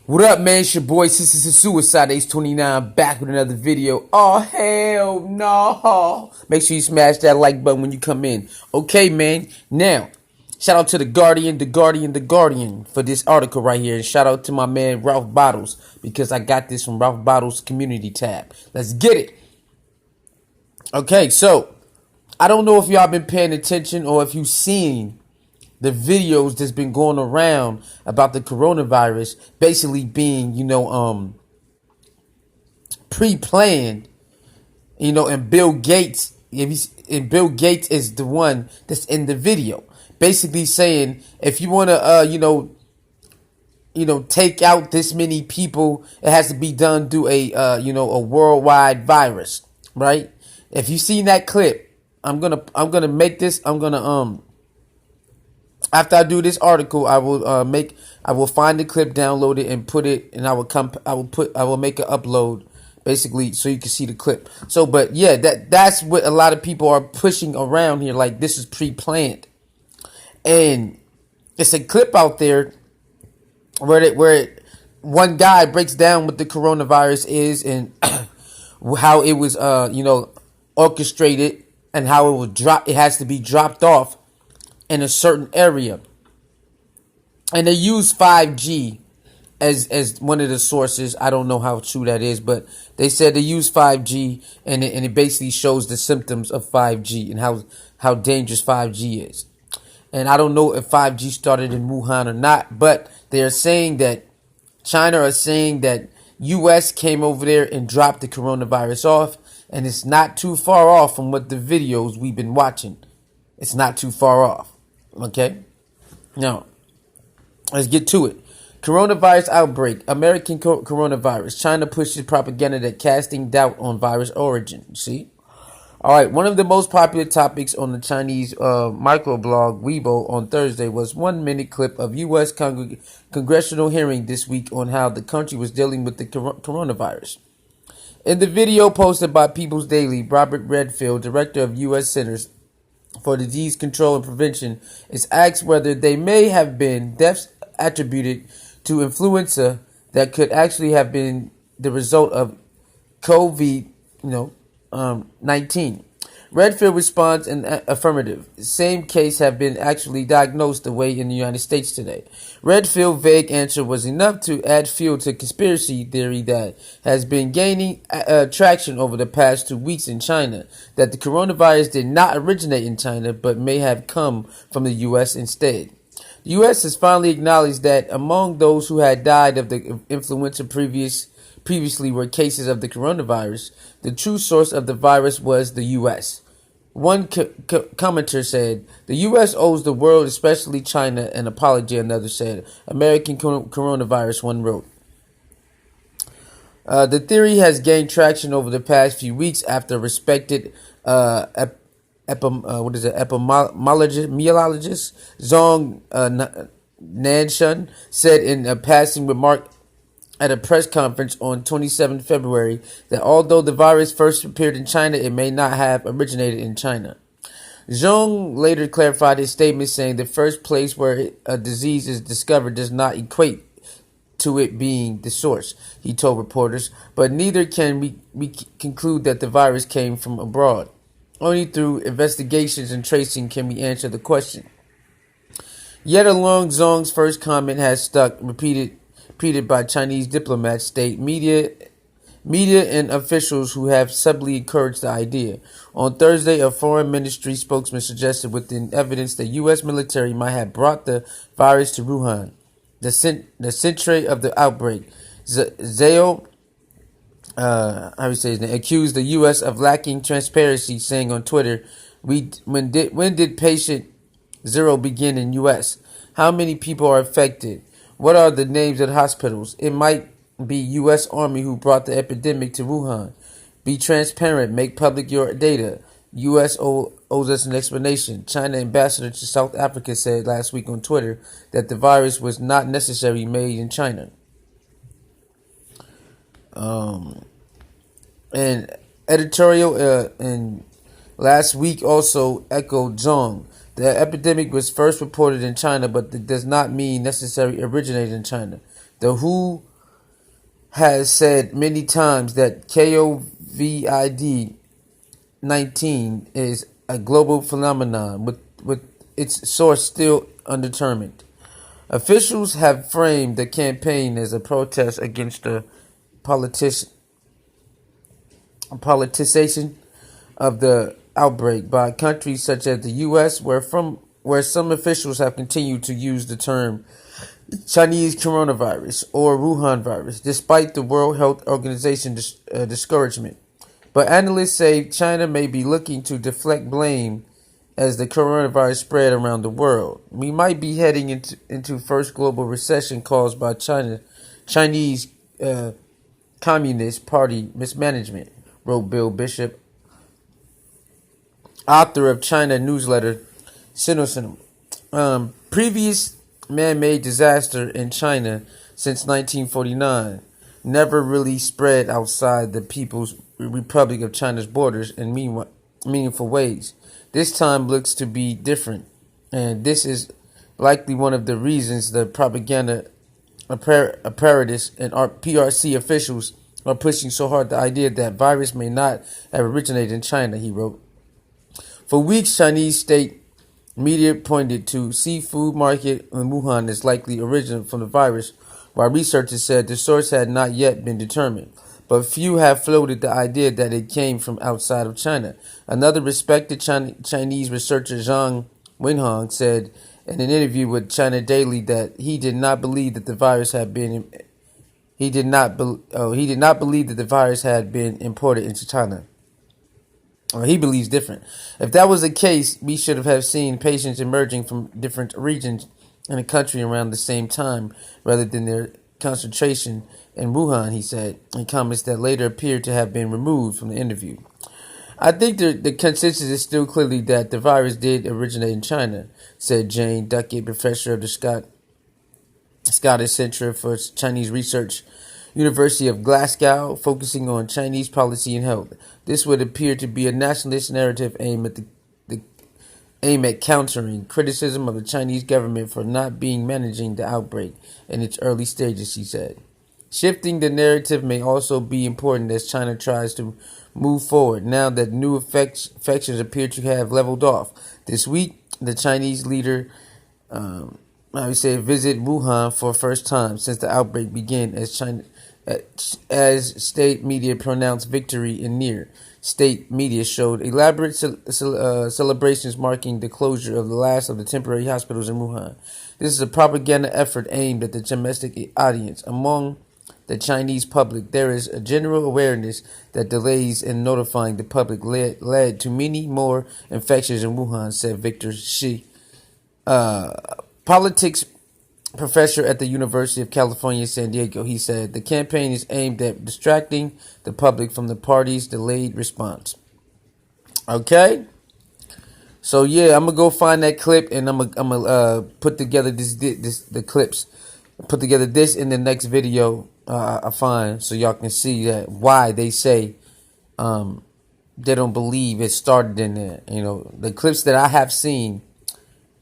What up, man? It's your boy, Sisters of Suicide, Ace 29, back with another video. Oh, hell no. Make sure you smash that like button when you come in. Okay, man. Now, shout out to The Guardian for this article right here. And shout out to my man, Ralph Bottles, because I got this from Ralph Bottles' community tab. Let's get it. Okay, so, I don't know if y'all been paying attention or if you've seen the videos that's been going around about the coronavirus basically being, pre-planned, and Bill Gates, Bill Gates is the one that's in the video, basically saying if you want to, take out this many people, it has to be done through a worldwide virus, right? If you seen that clip, I'm gonna make this. After I do this article, I will find the clip, download it, and put it, and I will make an upload, basically, so you can see the clip. So, but yeah, that's what a lot of people are pushing around here, like this is pre-planned, and it's a clip out there where one guy breaks down what the coronavirus is and how it was, orchestrated, and how it has to be dropped off in a certain area, and they use 5G as one of the sources. I don't know how true that is, but they said they use 5G, and it basically shows the symptoms of 5G and how dangerous 5G is. And I don't know if 5G started in Wuhan or not, but they are saying that China are saying that US came over there and dropped the coronavirus off, and it's not too far off from what the videos we've been watching. It's not too far off. Okay, now let's get to it. Coronavirus outbreak, American coronavirus. China pushes propaganda that casting doubt on virus origin. See? All right, one of the most popular topics on the Chinese microblog Weibo on Thursday was 1 minute clip of U.S. congressional hearing this week on how the country was dealing with the coronavirus. In the video posted by People's Daily, Robert Redfield, director of U.S. Centers for Disease Control and Prevention, is asked whether they may have been deaths attributed to influenza that could actually have been the result of COVID, 19. Redfield responds in affirmative. The same case have been actually diagnosed the way in the United States today. Redfield's vague answer was enough to add fuel to conspiracy theory that has been gaining traction over the past 2 weeks in China, that the coronavirus did not originate in China but may have come from the U.S. instead. The U.S. has finally acknowledged that among those who had died of the influenza previously were cases of the coronavirus. The true source of the virus was the U.S. One commenter said, "The U.S. owes the world, especially China, an apology," another said. American coronavirus, one wrote. The theory has gained traction over the past few weeks after respected epidemiologist Zhong Nanshan said in a passing remark at a press conference on 27 February that although the virus first appeared in China, it may not have originated in China. Zhong later clarified his statement, saying the first place where a disease is discovered does not equate to it being the source, he told reporters, but neither can we conclude that the virus came from abroad. Only through investigations and tracing can we answer the question. Yet along Zhong's first comment has stuck, repeated by Chinese diplomats, state media and officials who have subtly encouraged the idea. On Thursday, a foreign ministry spokesman suggested within evidence that U.S. military might have brought the virus to Wuhan, the centre of the outbreak. Zhao, accused the U.S. of lacking transparency, saying on Twitter, when did patient zero begin in U.S.? How many people are affected? What are the names of the hospitals? It might be U.S. Army who brought the epidemic to Wuhan. Be transparent. Make public your data. U.S. owes us an explanation. China ambassador to South Africa said last week on Twitter that the virus was not necessarily made in China. And editorial and last week also echoed Zhong. The epidemic was first reported in China, but it does not mean necessarily originated in China. The WHO has said many times that COVID 19 is a global phenomenon with its source still undetermined. Officials have framed the campaign as a protest against the politic- politicization of the outbreak by countries such as the U.S., where some officials have continued to use the term Chinese coronavirus or Wuhan virus, despite the World Health Organization discouragement. But analysts say China may be looking to deflect blame as the coronavirus spread around the world. We might be heading into first global recession caused by Chinese Communist Party mismanagement, wrote Bill Bishop, author of China newsletter Sinosim. Previous man-made disaster in China since 1949 never really spread outside the People's Republic of China's borders in meaningful ways. This time looks to be different, and this is likely one of the reasons the propaganda apparatus and our PRC officials are pushing so hard the idea that virus may not have originated in China, he wrote. For weeks, Chinese state media pointed to seafood market in Wuhan as likely origin from the virus, while researchers said the source had not yet been determined. But few have floated the idea that it came from outside of China. Another respected Chinese researcher, Zhang Wenhong, said in an interview with China Daily that he did not believe that the virus had been imported into China. He believes different. If that was the case, we should have seen patients emerging from different regions in the country around the same time, rather than their concentration in Wuhan, he said, in comments that later appeared to have been removed from the interview. I think the consensus is still clearly that the virus did originate in China, said Jane Duckett, professor of the Scottish Centre for Chinese Research, University of Glasgow, focusing on Chinese policy and health. This would appear to be a nationalist narrative aimed at countering criticism of the Chinese government for not being managing the outbreak in its early stages, she said. Shifting the narrative may also be important as China tries to move forward now that new infections appear to have leveled off. This week, the Chinese leader visited Wuhan for the first time since the outbreak began as state media pronounced victory in near. State media showed elaborate celebrations marking the closure of the last of the temporary hospitals in Wuhan. This is a propaganda effort aimed at the domestic audience. Among the Chinese public, there is a general awareness that delays in notifying the public led to many more infections in Wuhan, said Victor Shi, politics professor at the University of California, San Diego. He said the campaign is aimed at distracting the public from the party's delayed response. Okay, so yeah, I'm gonna go find that clip and I'm gonna put together the clips, put together this in the next video I find, so y'all can see that why they say they don't believe it started in there. You know, the clips that I have seen,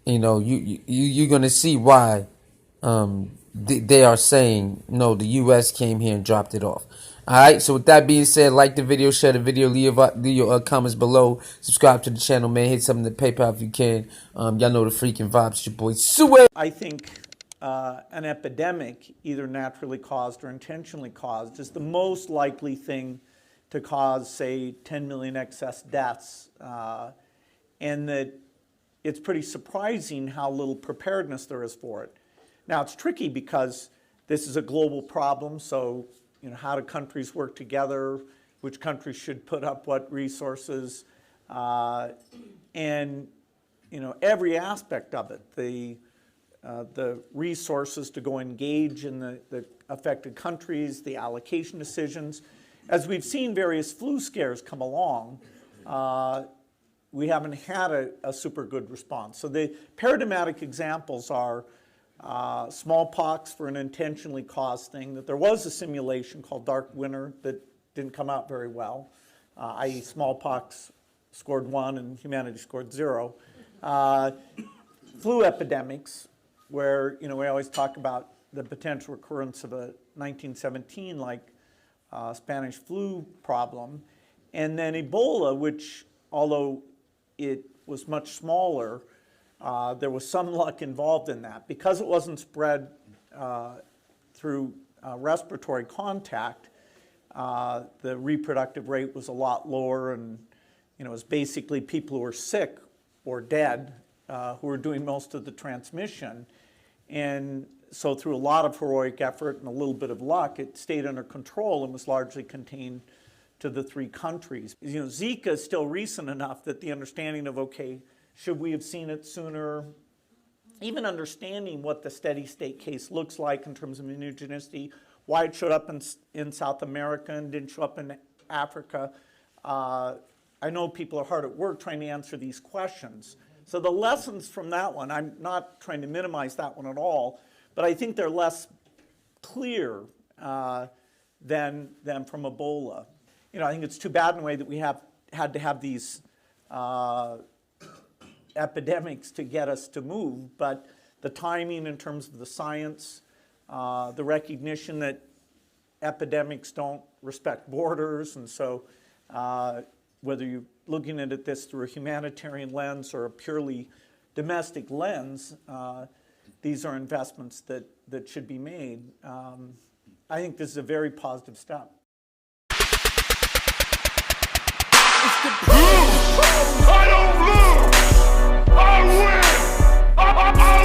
you know, you're gonna see why. They are saying, no, the U.S. came here and dropped it off. All right, so with that being said, like the video, share the video, leave your comments below, subscribe to the channel, man, hit something to PayPal if you can. Y'all know the freaking vibes, it's your boy Suey. I think an epidemic, either naturally caused or intentionally caused, is the most likely thing to cause, say, 10 million excess deaths, and that it's pretty surprising how little preparedness there is for it. Now, it's tricky because this is a global problem, so how do countries work together? Which countries should put up what resources? And every aspect of it, the resources to go engage in the affected countries, the allocation decisions. As we've seen various flu scares come along, we haven't had a super good response. So the paradigmatic examples are smallpox for an intentionally caused thing, that there was a simulation called Dark Winter that didn't come out very well, i.e. smallpox scored 1 and humanity scored 0. Flu epidemics, where we always talk about the potential recurrence of a 1917 like Spanish flu problem. And then Ebola, which although it was much smaller, there was some luck involved in that. Because it wasn't spread through respiratory contact, the reproductive rate was a lot lower, and it was basically people who were sick or dead who were doing most of the transmission. And so through a lot of heroic effort and a little bit of luck, it stayed under control and was largely contained to the 3 countries. Zika is still recent enough that the understanding of, okay, should we have seen it sooner? Even understanding what the steady state case looks like in terms of immunogenicity, why it showed up in South America and didn't show up in Africa. I know people are hard at work trying to answer these questions. So the lessons from that one, I'm not trying to minimize that one at all, but I think they're less clear than from Ebola. I think it's too bad in a way that we had to have these epidemics to get us to move, but the timing in terms of the science, the recognition that epidemics don't respect borders, and so whether you're looking at this through a humanitarian lens or a purely domestic lens, these are investments that should be made. I think this is a very positive step. I don't lose! I win!